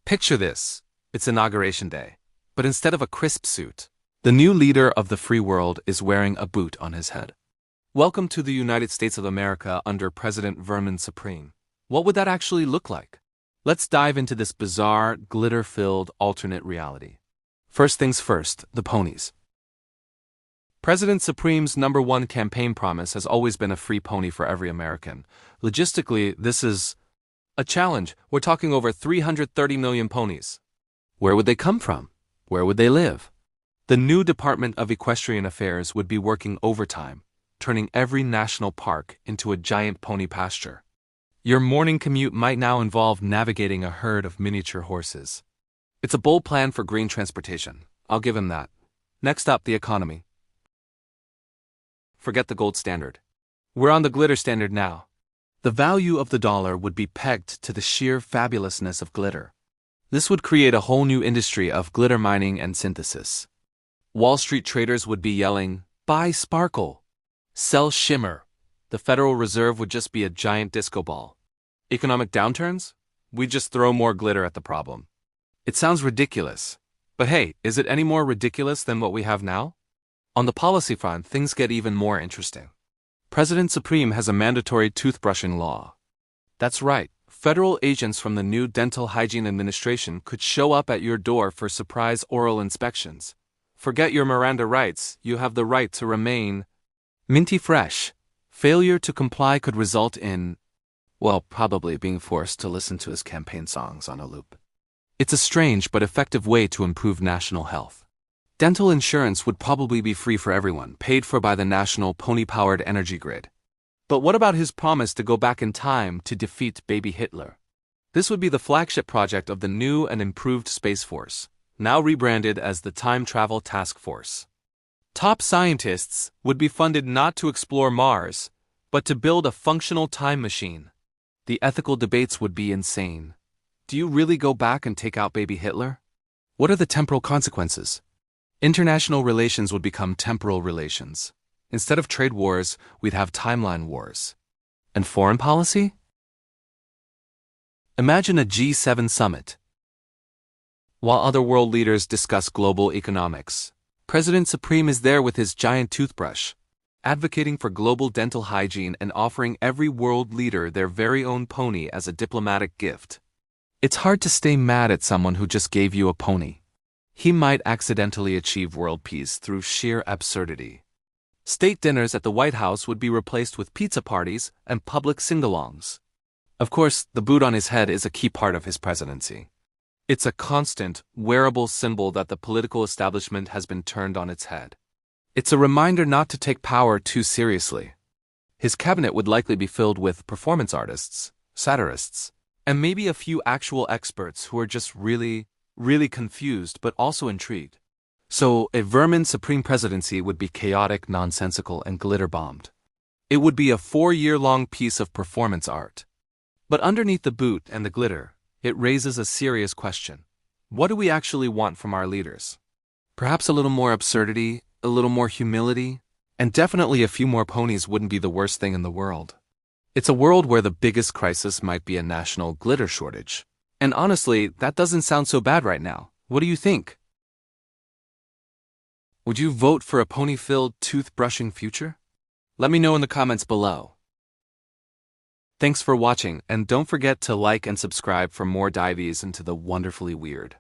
Picture this. It's Inauguration Day. But instead of a crisp suit, the new leader of the free world is wearing a boot on his head. Welcome to the United States of America under President Vermin Supreme. What would that actually look like? Let's dive into this bizarre, glitter-filled alternate reality. First things first, the ponies. President Supreme's #1 campaign promise has always been a free pony for every American. Logistically, this is a challenge. We're talking over 330 million ponies. Where would they come from? Where would they live? The new Department of Equestrian Affairs would be working overtime, turning every national park into a giant pony pasture. Your morning commute might now involve navigating a herd of miniature horses. It's a bold plan for green transportation. I'll give him that. Next up, the economy. Forget the gold standard. We're on the glitter standard now. The value of the dollar would be pegged to the sheer fabulousness of glitter. This would create a whole new industry of glitter mining and synthesis. Wall Street traders would be yelling, "Buy sparkle! Sell shimmer!" The Federal Reserve would just be a giant disco ball. Economic downturns? We'd just throw more glitter at the problem. It sounds ridiculous. But hey, is it any more ridiculous than what we have now? On the policy front, things get even more interesting. President Supreme has a mandatory toothbrushing law. That's right, federal agents from the new Dental Hygiene Administration could show up at your door for surprise oral inspections. Forget your Miranda rights, you have the right to remain minty fresh. Failure to comply could result in, well, probably being forced to listen to his campaign songs on a loop. It's a strange but effective way to improve national health. Dental insurance would probably be free for everyone, paid for by the national pony-powered energy grid. But what about his promise to go back in time to defeat baby Hitler? This would be the flagship project of the new and improved Space Force, now rebranded as the Time Travel Task Force. Top scientists would be funded not to explore Mars, but to build a functional time machine. The ethical debates would be insane. Do you really go back and take out baby Hitler? What are the temporal consequences? International relations would become temporal relations. Instead of trade wars, we'd have timeline wars. And foreign policy? Imagine a G7 summit. While other world leaders discuss global economics, President Supreme is there with his giant toothbrush, advocating for global dental hygiene and offering every world leader their very own pony as a diplomatic gift. It's hard to stay mad at someone who just gave you a pony. He might accidentally achieve world peace through sheer absurdity. State dinners at the White House would be replaced with pizza parties and public sing-alongs. Of course, the boot on his head is a key part of his presidency. It's a constant, wearable symbol that the political establishment has been turned on its head. It's a reminder not to take power too seriously. His cabinet would likely be filled with performance artists, satirists, and maybe a few actual experts who are just really confused but also intrigued. So, a Vermin Supreme presidency would be chaotic, nonsensical, and glitter-bombed. It would be a 4-year-long piece of performance art. But underneath the boot and the glitter, it raises a serious question. What do we actually want from our leaders? Perhaps a little more absurdity, a little more humility, and definitely a few more ponies wouldn't be the worst thing in the world. It's a world where the biggest crisis might be a national glitter shortage. And honestly, that doesn't sound so bad right now. What do you think? Would you vote for a pony-filled toothbrushing future? Let me know in the comments below. Thanks for watching, and don't forget to like and subscribe for more dives into the wonderfully weird.